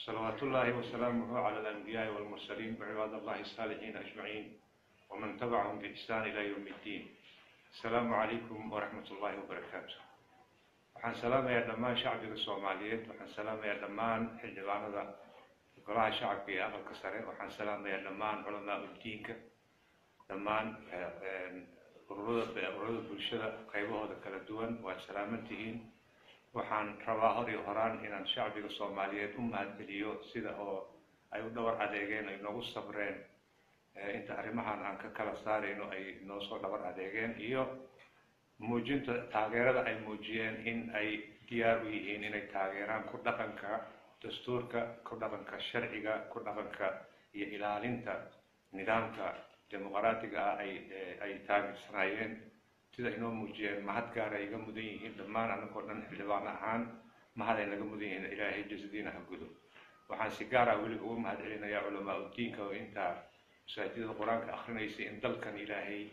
صلوات الله وسلامه على الأنبياء والمرسلين وعباد الله الصالحين أجمعين ومن تبعهم بإحسان إلى يوم الدين. السلام عليكم ورحمة الله وبركاته. وحن سلام يا دمان شعبي الصوماليين، وحن سلام يا دمان حلوان golaha shacabka ee aqalka sare. waxaan salaamayaa dhammaan culamaa diinka, dhammaan ururada bulshada qaybahooda kala duwan. waad salaamantihiin. waxaan rabaa hor iyo horaan inaan shacbiga Soomaaliyeed u mahadceliyo sida oo ay u dhawr adeegeen, ay noogu sabreen inta arrimahan aan ka kala saarayno, ay noo soo dhawr adeegeen iyo muujinta taageerada ay muujiyeen in ay diyaar u yihiin inay taageeraan ku dhaqanka dastuurka, ku dhaqanka sharciga, ku dhaqanka iyo ilaalinta nidaamka dimuqraadiga ah ay taageersanayeen. sida inoo muujiyeen mahad gaar ay iga mudan yihiin dhammaan anagoo dhan xildhibaan ahaan mahad ay naga mudan yihiin. ilaahay jazadiina ha gudo. waxaan si gaar ah weli ugu mahad celinayaa culamaa diinka oo intaa masaajidada qur-aanka akhrinaysa in dalkan ilaahay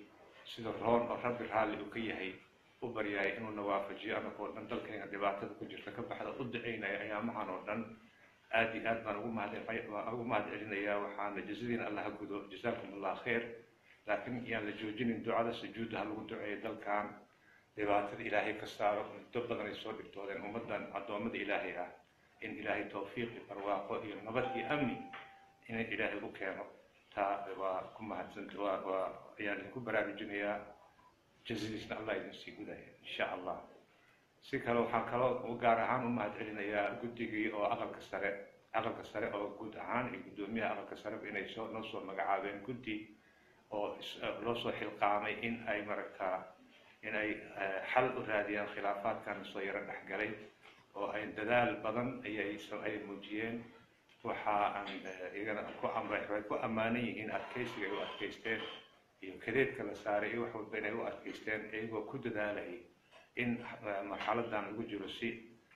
sida roon oo rabbi raalli u ka yahay u baryaay inuu nawaafajiyo anagoo dhan dalkayna dhibaatada ku jirta ka baxda u ducaynaya ayaamahan oo dhan. aad iyo aad baan ugu mahad celinayaa. waxaana jazadiina allah ha gudo. jazaakum allah khayr. laakiin yaan la joojinin ducada, sujuudda ha lagu duceeyo dalkan dhibaatada ilaahay ka saaro. muddo badan ay soo dhibtoodeen ummadan addoommada ilaahay ah in ilaahay tawfiiq iyo barwaaqo iyo nabad iyo amni in ilaahay u keeno. taa waa ku mahadsanta. ayaan idinku baraarujinayaa. jazadiisna allah idin sii gudaya insha allah. si kale waxaan kaloo gaar ahaan u mahad celinayaa guddigii oo aqalka sare oo guud ahaan iyo guddoomiyaha aqalka sare inay noo soo magacaabeen guddi oo loo soo xilqaamay in ay xal u raadiyaan khilaafaadkan soo yaro dhexgalay, oo ay dadaal badan ay muujiyeen. waxa aan iyagana ku ammaanan yihiin adkaysiga ay u adkaysteen iyo kadeedka la saaray iyo wax walba inay u adkaysteen iyagoo ku dadaalayay in marxaladan lagu jiro si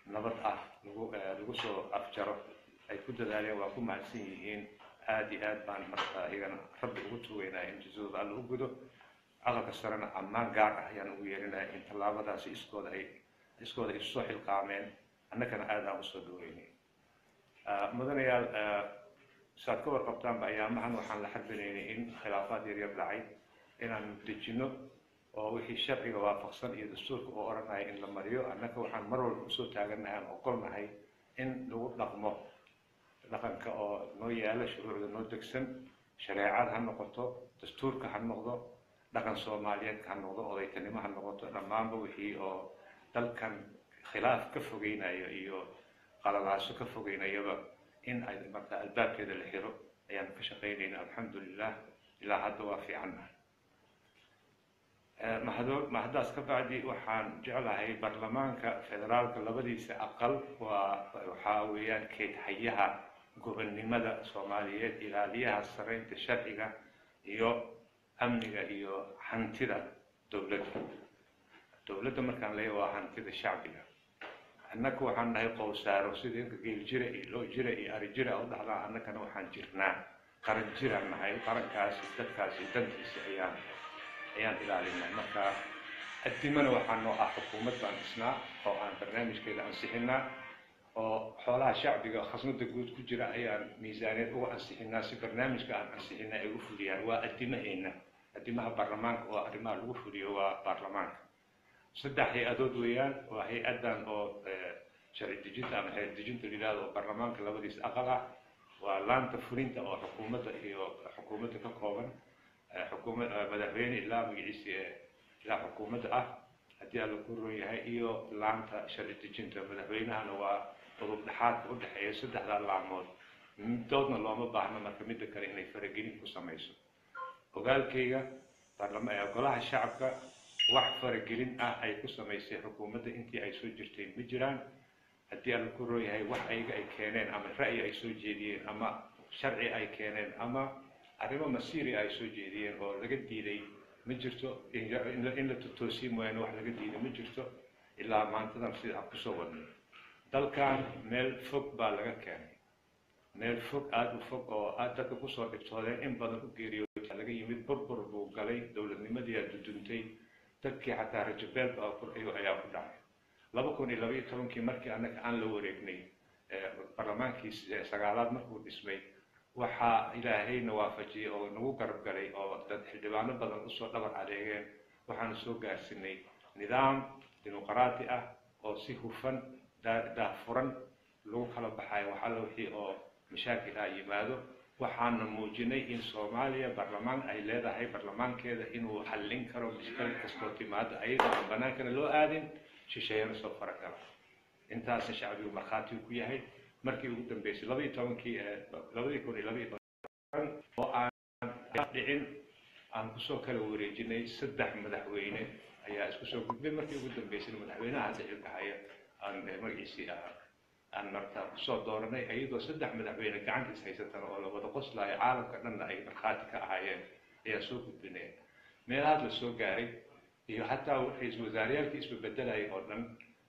nabad ah lagu soo afjaro. ay ku dadaaleen. waa ku mahadsan yihiin. aad iyo aad baan markaa iyagana rabbi ugu tuugaynaa in jazadooda alla u gudo. aqalka sarena ammaan gaar ah ayaan ugu yeerinaya in tallaabadaasi iskooda ay isu soo xilqaameen. annagana aadaan usoo dhaweynay. mudanayaal, saad ka warqabtaanba ayaamahan waxaan la xarbinaynay in khilaafaad yaryar dhacay inaan dejino oo wixii sharciga waafaqsan iyo dastuurka oo odhanaya in la mariyo. annaga waxaan mar walba usoo taagannahay aan ogolnahay in lagu dhaqmo dhaqanka oo noo yaala, shuruucda noo degsan, shareecad ha noqoto, dastuurka ha noqdo, dhaqan Soomaaliyeed ha noqdo, odaytanimo ha noqoto. dhammaanba wixii oo dalkan khilaaf ka fogeynayo iyo qalalaaso ka fogeynayaba in ay markaa albaabkeeda la xiro ayaan ka shaqaynayna. alxamdulilah ilaa hadda waa fiicannahay. mahadaas ka bacdi waxaan jeclahay baarlamaanka federaalka labadiisa aqal waxaa weeyaan keedhayaha gobonnimada Soomaaliyeed, ilaaliyaha saraynta sharciga iyo amniga iyo hantida dowladda markaan leeyahay waa hantida shacbiga. annaga waxaan nahay qowsaaro sida geel jira iyo loo jira iyo ari jira u dhaxlaa. annagana waxaan jirnaa qaran jiraan nahay. qarankaasi dadkaasi dantiisa ayaan ilaalinay. marka addimana waxaa noo ah xukuumad baan dhisnaa oo aan barnaamijkeeda ansixinaa, oo xoolaha shacbiga khasnada guud ku jira ayaan miisaaniyad uga ansixinaa si barnaamijka aan ansixinaa ay u fuliyaan. waa addimaheena. addimaha baarlamaanka oo arrimaha lagu fuliyo waa baarlamaanka. 3 hay-adood weeyaan. waa hay-adan oo sharci dejinta ama xeer dejinta yidhaahdo oo baarlamaanka labadiisa aqal ah. waa laanta fulinta oo xukuumadda ka kooban, madaxweyne ilaa magaciisa ilaa xukuumadda ah haddii alla ku roon yahay, iyo laanta sharci dejinta. madaxweynahana waa udub dhexaadka u dhexeeya 3 laamood. midoodna looma baahno marka midda kale inay faragelin ku samayso. ogaalkayga golaha shacabka wax faragelin ah ay ku samaysay xukuumadda intii ay soo jirtay ma jiraan. haddii alla ku roon yahay wax ayaga ay keeneen ama ra'yi ay soo jeediyeen ama sharci ay keeneen ama arrimo masiiri ay soo jeediyeen oo laga diiday ma jirto. in la totoosiin mooyaane wax laga diiday ma jirto ilaa maantadan sida aan kusoo wadnay. dalkan meel fog baa laga keenay, meel fog aada u fog oo aad dadka kusoo dhibtoodeen in badan u geeriyooda laga yimid. burbur buu galay. dowladnimadii aad duduntay. dadkii xataa rajabeel ayaa ku dhacay. 2012 markii annaga aan la wareegnay برلمانكي سقالات مركو دسمي waxaa ilaahayna waafajiyay oo nagu garab galay oo dad xildhibaano badan u soo dhabar adeegeen waxaan soo gaarsinay nidaam dimuqraadi ah oo si hufan daahfuran lagu kala baxayo waxa la wixii oo mashaakil ah yimaado waxaan muujinay in Soomaaliya barlamaan ay leedahay barlamaankeeda inuu xallin karo mushkil kastoo timaado ayadoo banaankana loo aadin shisheeyana soo farakala intaas shacbigu markhaati ku yahay markii ugu dambeysay 2012 oo aan dhicin aan ku soo kala wareejinay 3 madaxweyne ayaa isku soo gudbay markii ugu dambeysay madaxweynaha xilka haya aan magaciisa aan markaa ku soo dooranay ayadoo 3 madaxweyne gacantiisa haysatan oo la wada qoslaayo caalamka dhanna ay markhaati ka ahaayeen ayaa soo gudbinay meelaha la soo gaaray iyo hataa ra'iisul wasaarayaalkii isbedelayay oo dhan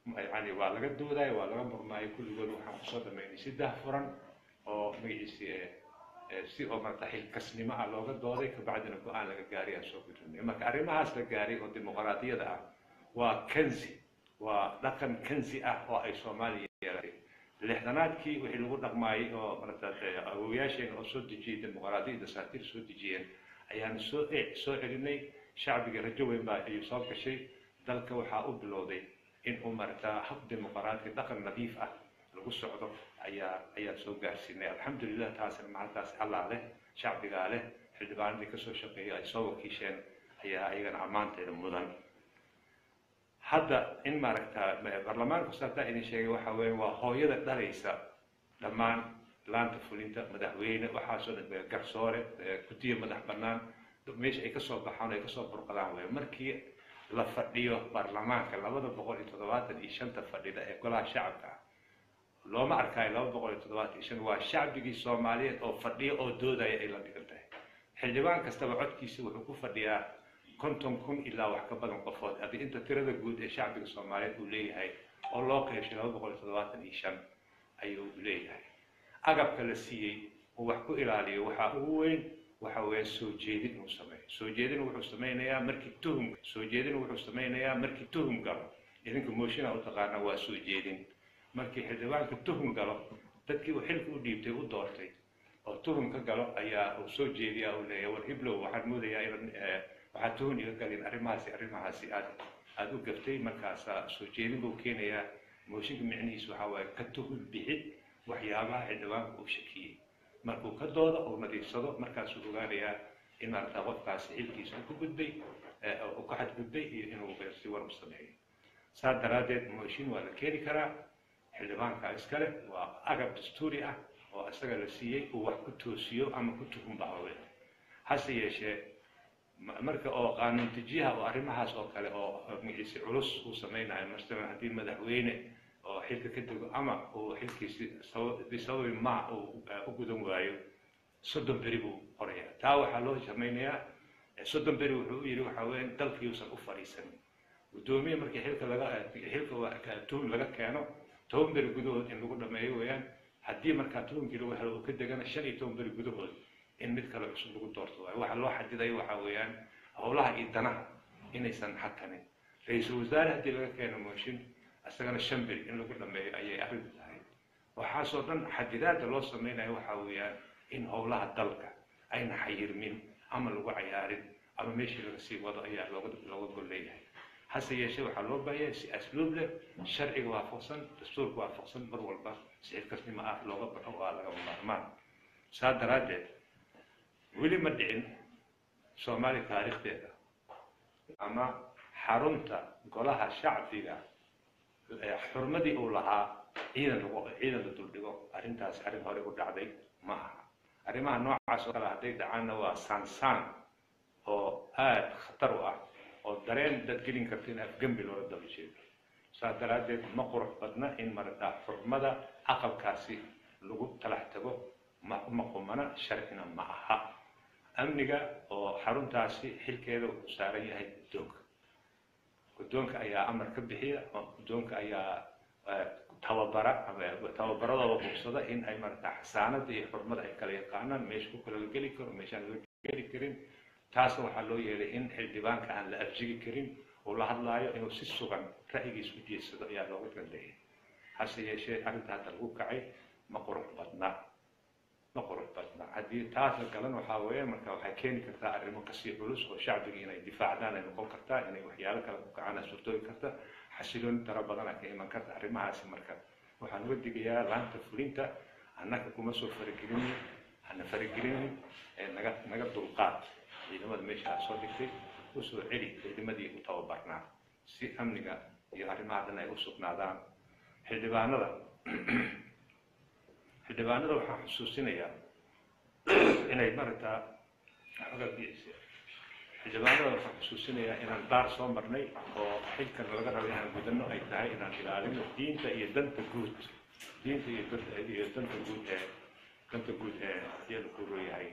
يعني waa laga dooday waa laga murmay kulligood waxaan ku soo dhameynay si daahfuran oo magaciisa si oo marta xilkasnimo ah looga dooday ka bacdina go'aan laga gaaray soo gudbinay marka arrimahaas la gaaray oo dimuqraadiyada ah waa kanzi waa dhaqan kanzi ah oo ay Soomaaliya yeelatay lixdanaadkii wixii lagu dhaqmaayay oo marta awooyaasheen oo soo dejiyay dimuqraadiyada saatir soo dejiyeen ayaan soo celinay shacbiga rajo weyn baa ay soo gashay dalka waxa uu bilowday in umarta hab dimuqraadi dhaqan nadiif ah lagu socdo ayaa soo gaarsiinay alxamdulillah taasna maantaas Allah leh shacbiga leh xildhibaanadii ka soo shaqeeyay ay soo wakiisheen ayaa ayagana amaanteeda mudan hadda in maaragta barlamaanku sabta in sheegay waxa weeye waa hooyada dhalaysa dhammaan laanta fulinta madaxweyne waxa soo dhigay garsoore guddiga madax bannaan meesha ay ka soo baxaan ay ka soo burqadaan way markii la fadhiyo baarlamaanka 275 fadhida ee golaha shacabka looma arkay 275 waa shacbigii Soomaaliyeed oo fadhiyo oo doodaya ay la dhigantay xildhibaan kastaba codkiisa wuxuu ku fadhiyaa 50,000 ilaa wax ka badan qofood hadii inta tirada guud ee shacbiga Soomaaliyeed uu leeyahay oo loo qeybshay 275 ayuu leeyahay agabka la siiyay oo wax ku ilaaliyo waxa ugu weyn waxa weeye soo jeedin uu sameeyo soo jeedin wuxuu sameeynayaa markii tuhum soo jeedin wuxuu sameeynayaa markii tuhum galo idinka mooshinaa u taqaana waa soo jeedin markii xildhibaanka tuhum galo dadkii uu xilka u dhiibtay u doortay oo tuhum ka galo ayaa uu soo jeediyaa uu leeyahay war hiblow waxaan moodayaa in waxa tuhum iyo galin arrimahaasi aad u gaftay markaas soo jeedin uu keenayaa mooshinka micnihiisu waxa waaye ka tuhum bixid waxyaabaha xildhibaanka uu shakiyay markuu ka doodo oo nadiifsado markaas uu ogaanayaa in marta qofkaas xilkiisa ku gudbay oo ka xadgudbay iyo inuu si war u sameeyo saadaradeed mooshin waa la keeni karaa xildhibaanka iskale waa agab dastuuri ah oo asaga la siiyay uu wax ku toosiyo ama ku tuhum baawe hase yeeshee marka oo qaanuun tijiha oo arrimahaas oo kale oo magiciisa culus uu sameeynayo marka hadii madaxweyne oo xilka ka tago ama uu xilkiisa sabab ma uu gudan waayo 30 beri buu qorayaa taa waxa loo sameeynayaa 30 beri wuxuu yiri waxa weyn dalkii uusan u fariisan gudoomiye markii xilka waa ka tuun laga keeno 10 beri gudahood in lagu dhameeyo weeyaan haddii marka tuunkii lagu helo ka degana 15 beri gudahood in mid kale cusub lagu doorto waxa loo xadiday waxa weeyaan howlaha idanaha inaysan xakanin ra'iisul wasaare haddii laga keeno mooshin asagana 5 beri in lagu dhameeyo ayay arrintu tahay waxa soo dhan xadidaad loo sameeynayo waxa weeyaan in howlaha dalka ayna xayirmin ama lagu ciyaarin ama meeshii laga sii wado ayaa looga golleeyahay hase yeeshee waxa loo baahan si asluub leh sharciga waafaqsan dastuurka waafaqsan mar walba si xilkasnimo ah looga baxo waa laga maarmaan saadaradeed weli ma dhicin Soomaali taariikhdeeda ama xarunta golaha shacbiga xurmadii uu lahaa ciidan la duldhigo arrintaas arrin hore u dhacday ma aha arrimaha noocaas oo kale hadday dhacaanna waa saansaan oo aad khatar u ah oo dareen dad gelin karta in afgembi loola daba jeedo saa daraadeed ma qurux badna in marata xurmada aqalkaasi lagu talax tago ma qumana sharcina ma aha amniga oo xaruntaasi xilkeeda uu saaran yahay guddoonka ayaa amar ka bixiya guddoonka ayaa tababaradooda hubsada in ay marata xasaanada iyo xurmada ay kala yaqaanaan meesha ku kala geli karo meeshaan laga geli karin taasna waxaa loo yeelay in xildhibaanka aan la afjigi karin oo la hadlaayo inuu si sugan ra'yigiisa u jeedsado ayaa looga galleeyay hase yeeshee arrinta hadda lagu kacay ma qurux badna haddii taas la galan waxaa weeye marka waxay keeni kartaa arrimo kasii culus oo shacbiga inay difaacdaan ay noqon kartaa inay waxyaalo kale ku kacaan suurtoobi karta xasilooni tara badana ka iman karta arrimahaasi marka waxaan uga digayaa laanta fulinta annaga kuma soo faragelinin hana faragelinin naga dulqaad ciidamada meesha aad soo dhigtay u soo celi ciidamadii u tababarnaa si amniga iyo arrimaha dhan ay u sugnaadaan xildhibaanada waxaan xusuusinayaa inay maragtaa xildhibaanada waxaan xusuusinayaa inaan daar soo marnay oo xilkan laga rabo inaan gudano ay tahay inaan ilaalino diinta iyo danta guud danta guud ee iyada ku leeyahay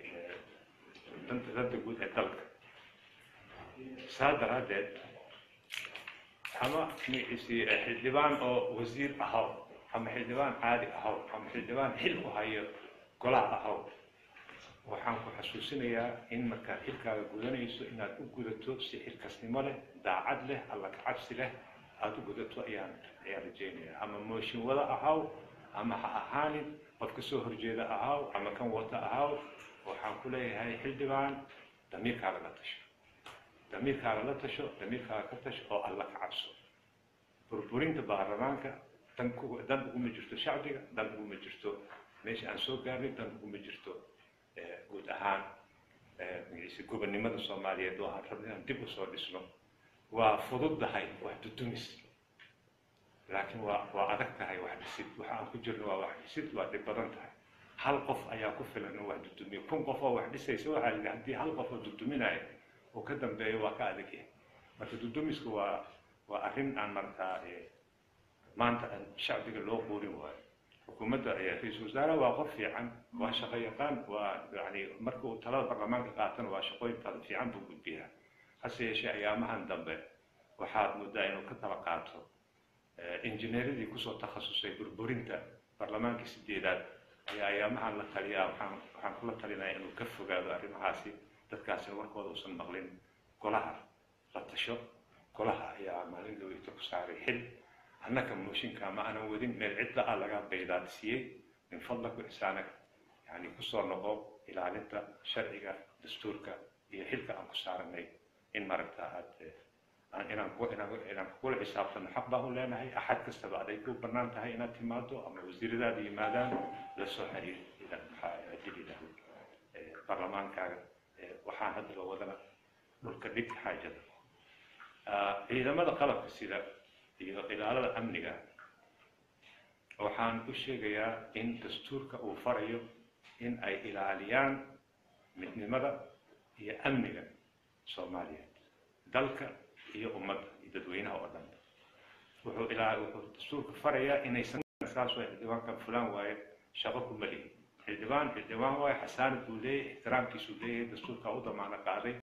danta guud ee dalka saa daraaddeed ama xildhibaan oo wasiir ahaw ama xildhibaan caadi ahaw ama xildhibaan xil u hayo golaha ahaw waxaan ku xasuusinayaa in markaad xilkaaga gudanayso inaad u gudato si xilkasnimo leh daacad leh alla ka cabsi leh aad u gudato ayaan rajaynayaa ama mooshin wada ahaw ama ha ahaanin qof ka soo horjeeda ahaw ama kan wata ahaw waxaan ku leeyahay xildhibaan damiirkaaga la tasho damiirkaaga ka tasho oo alla ka cabso burburinta baarlamaanka dan uguma jirto shacbiga dan uguma jirto meesha aan soo gaarnay dan uguma jirto guud ahaan gobonnimada soomaaliyeed oo aan rabno inaan dib usoo dhisno waa fududahay wax dudumis laakiin waa adag tahay wax dhisid waxa aan ku jirno waa wax dhisid waa dhib badan tahay hal qof ayaa ku filan in wax dudumiyo 1000 qof oo wax dhisaysa waxaa yidhi haddii hal qof oo duduminaya oo ka dambeeyo waa ka adag yahay marka dudumisku waa arrin aan markaa maanta shacbiga loo quurin waayo xukuumadda ra-iisul wasaaraha waa qof fiican waa shaqo yaqaan waa yani marka uu talada baarlamaanka qaatana waa shaqooyin fiican buu gudbiyaa hase yeeshee ayaamahan dambe waxaad moodaa inuu ka tala qaato injineeradii kusoo takhasusay burburinta baarlamaankii 8aad ayaa ayaamahan la taliyaa waxaan kula talinayaa inuu ka fogaado arrimahaasi dadkaasina warkooda uusan maqlin golaha la tasho golaha ayaa maalin dhaweyta ku saaray xil annaka mooshinka ma aanan wadin meel cidla ah laga baydaadsiiyey min fadlaka ihsaanaka yani kusoo noqo ilaalinta sharciga dastuurka iyo xilka aan ku saaranay in maragtaa inaan kula xisaabtano xaq baan u leenahay axad kastaba aday ku bannaan tahay inaad timaado ama wasiiradaada yimaadaan la soo xiriir baarlamaankaaga waxaan hadda la wadana dhulka dhig xaajada ciidamada qalabka sida iyo ilaalada amniga waxaan u sheegayaa in dastuurka uu farayo in ay ilaaliyaan midnimada iyo amniga Soomaaliyeed dalka iyo ummadda iyo dadweynaha oo dhan wuxuu dastuurka farayaa inaysan saas way xildhibaankan fulaan waaye shaqo ku mali xildhibaan waaye xasaanad buu leeyahay ixtiraamkiisu leeyahay dastuurka u damaana qaaday